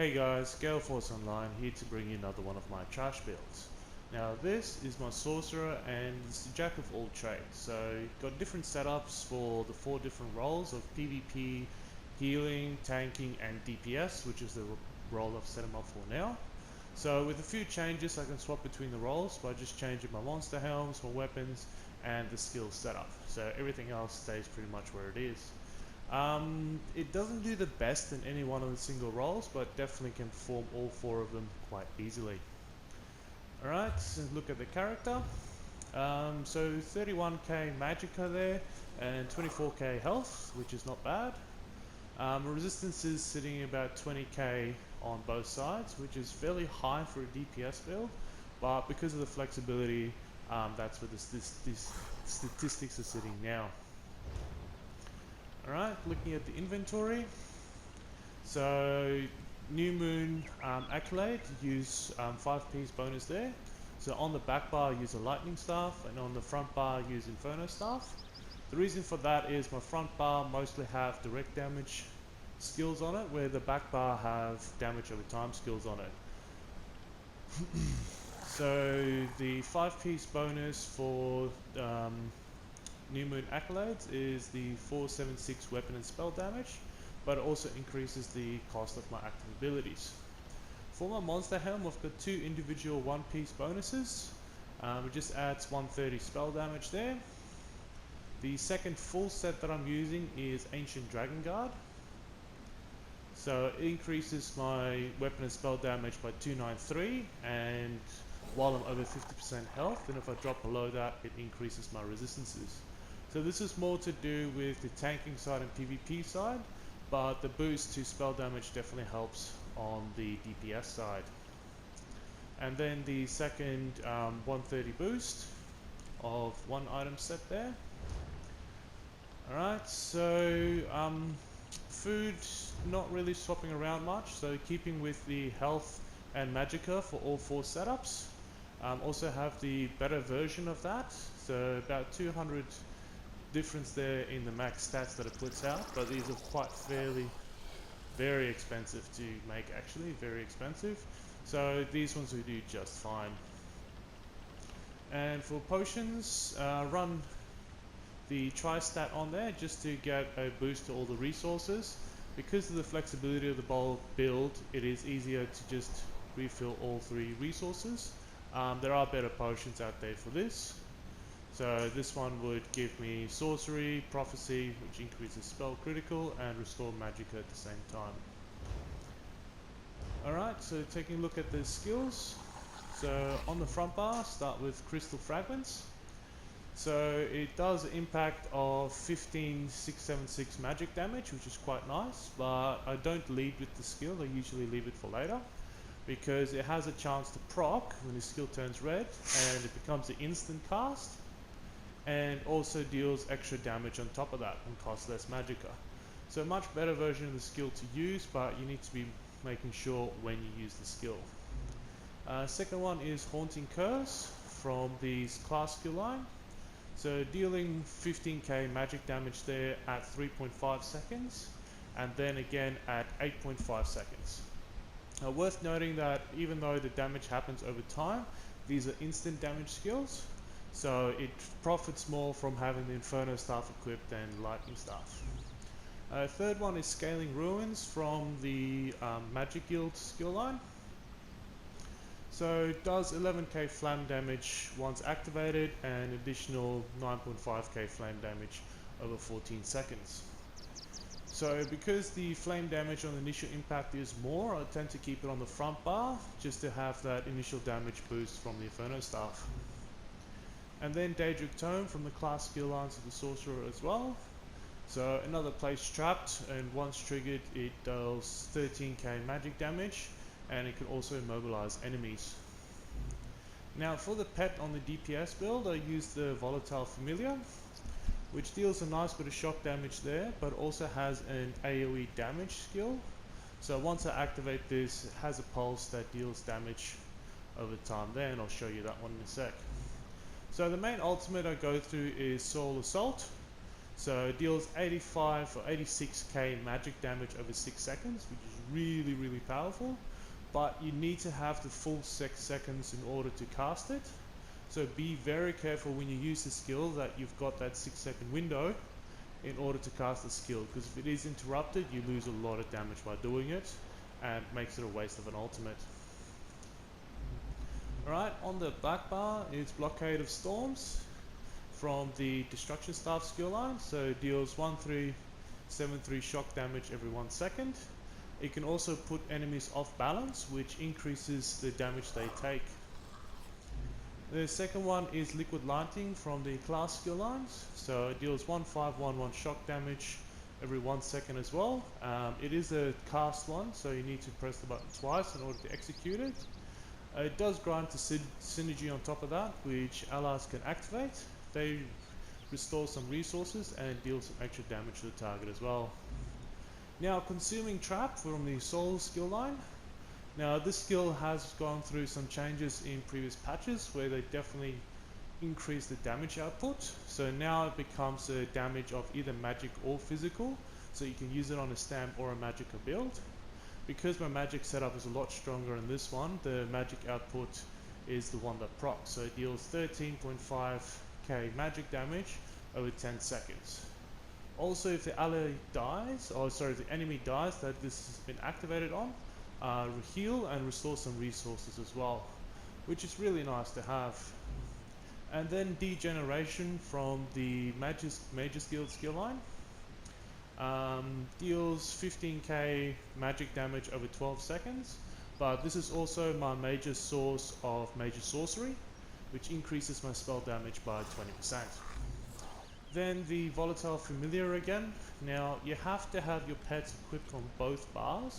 Hey guys, Galeforce Online here to bring you another one of my trash builds. Now this is my sorcerer and it's the jack of all trades. So got different setups for the 4 different roles of PvP, healing, tanking and DPS, which is the role I've set him up for now. So with a few changes I can swap between the roles by just changing my monster helms, my weapons and the skill setup. So everything else stays pretty much where it is. It doesn't do the best in any one of the single roles, but definitely can perform all 4 of them quite easily. Alright, so look at the character. So 31k magicka there, and 24k health, which is not bad. Resistance is sitting about 20k on both sides, which is fairly high for a DPS build, but because of the flexibility, that's where this statistics are sitting now. Alright, looking at the inventory. So, New Moon Accolade, use 5 piece bonus there. So on the back bar use a lightning staff, and on the front bar use inferno staff. The reason for that is my front bar mostly have direct damage skills on it, where the back bar have damage over time skills on it. So the 5 piece bonus for New Moon Accolades is the 476 weapon and spell damage, but it also increases the cost of my active abilities. For my monster helm, I've got 2 individual 1 piece bonuses. It just adds 130 spell damage there. The second full set that I'm using is Ancient Dragon Guard. So it increases my weapon and spell damage by 293, and while I'm over 50% health, and if I drop below that, it increases my resistances. So this is more to do with the tanking side and PvP side, but the boost to spell damage definitely helps on the DPS side. And then the second 130 boost of 1 item set there. Alright, so food, not really swapping around much, so keeping with the health and magicka for all 4 setups. Also have the better version of that, so about 200 difference there in the max stats that it puts out, but these are very expensive to make, actually very expensive, so these ones will do just fine. And for potions, run the tri-stat on there just to get a boost to all the resources. Because of the flexibility of the build, it is easier to just refill all 3 resources. There are better potions out there for this. So this one would give me sorcery, prophecy, which increases spell critical, and restore magicka at the same time. Alright, so taking a look at the skills. So on the front bar, start with crystal fragments. So it does an impact of 15676 magic damage, which is quite nice, but I don't lead with the skill, I usually leave it for later, because it has a chance to proc when the skill turns red, and it becomes an instant cast, and also deals extra damage on top of that and costs less magicka. So a much better version of the skill to use, but you need to be making sure when you use the skill. Second one is Haunting Curse from the class skill line. So dealing 15k magic damage there at 3.5 seconds, and then again at 8.5 seconds. Worth noting that even though the damage happens over time, these are instant damage skills, so it profits more from having the Inferno Staff equipped than Lightning Staff. Third one is Scaling Ruins from the Magic Guild skill line. So it does 11k flame damage once activated, and additional 9.5k flame damage over 14 seconds. So because the flame damage on the initial impact is more, I tend to keep it on the front bar just to have that initial damage boost from the Inferno Staff. And then Daedric Tome from the class skill lines of the Sorcerer as well. So another place trapped, and once triggered it does 13k magic damage, and it can also immobilize enemies. Now for the pet on the DPS build, I use the Volatile Familiar, which deals a nice bit of shock damage there, but also has an AoE damage skill. So once I activate this, it has a pulse that deals damage over time there, and I'll show you that one in a sec. So the main ultimate I go through is Soul Assault. So it deals 85 or 86k magic damage over 6 seconds, which is really, really powerful. But you need to have the full 6 seconds in order to cast it. So be very careful when you use the skill that you've got that 6-second window in order to cast the skill, because if it is interrupted, you lose a lot of damage by doing it, and makes it a waste of an ultimate. Alright, on the black bar is Blockade of Storms from the Destruction Staff skill line, so it deals 1373 shock damage every 1 second. It can also put enemies off balance, which increases the damage they take. The second one is Liquid Lightning from the class skill lines, so it deals 1511 shock damage every 1 second as well. It is a cast one, so you need to press the button twice in order to execute it. It does grant the synergy on top of that, which allies can activate. They restore some resources and deal some extra damage to the target as well. Now, Consuming Trap from the Soul skill line. Now, this skill has gone through some changes in previous patches where they definitely increase the damage output. So now it becomes a damage of either magic or physical, so you can use it on a stamp or a magicka build. Because my magic setup is a lot stronger in this one, the magic output is the one that procs. So it deals 13.5k magic damage over 10 seconds. Also, if the ally dies, the enemy dies that this has been activated on, heal and restore some resources as well, which is really nice to have. And then Degeneration from the Mage's Guild skill line. Deals 15k magic damage over 12 seconds, but this is also my major source of major sorcery, which increases my spell damage by 20%. Then the Volatile Familiar again. Now you have to have your pets equipped on both bars,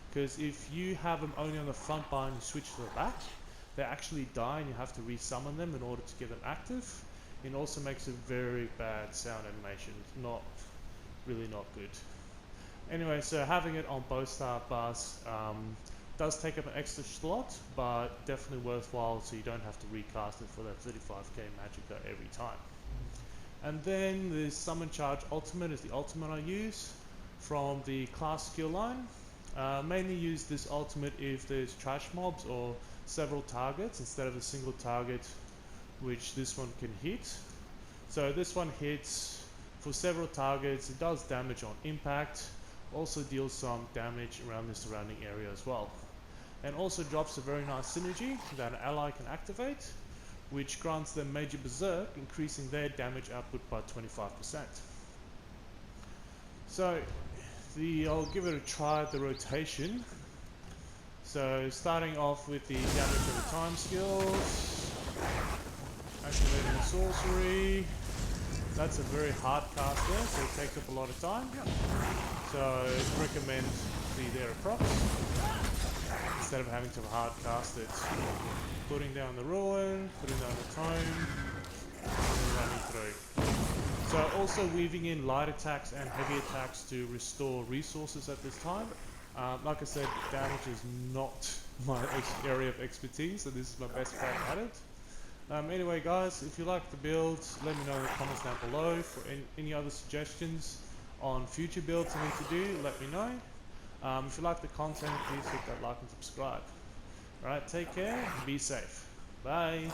because if you have them only on the front bar and you switch to the back, they actually die and you have to resummon them in order to get them active. It also makes a very bad sound animation, really not good. Anyway, so having it on both start bars does take up an extra slot, but definitely worthwhile, so you don't have to recast it for that 35k magicka every time. And then the Summon Charge Ultimate is the ultimate I use from the class skill line. Mainly use this ultimate if there's trash mobs or several targets instead of a single target, which this one can hit. So this one hits for several targets, it does damage on impact, also deals some damage around the surrounding area as well. And also drops a very nice synergy that an ally can activate, which grants them Major Berserk, increasing their damage output by 25%. So I'll give it a try at the rotation. So starting off with the damage over time skills, activating the sorcery. That's a very hard caster, so it takes up a lot of time. So I recommend the procs instead of having to hard cast it. Putting down the ruin, putting down the tome, and running through. So also weaving in light attacks and heavy attacks to restore resources at this time. Like I said, damage is not my area of expertise, so this is my best crack at it. Anyway guys, if you like the build, let me know in the comments down below. For any other suggestions on future builds I need to do, let me know. If you like the content, please hit that like and subscribe. Alright, take care, be safe. Bye.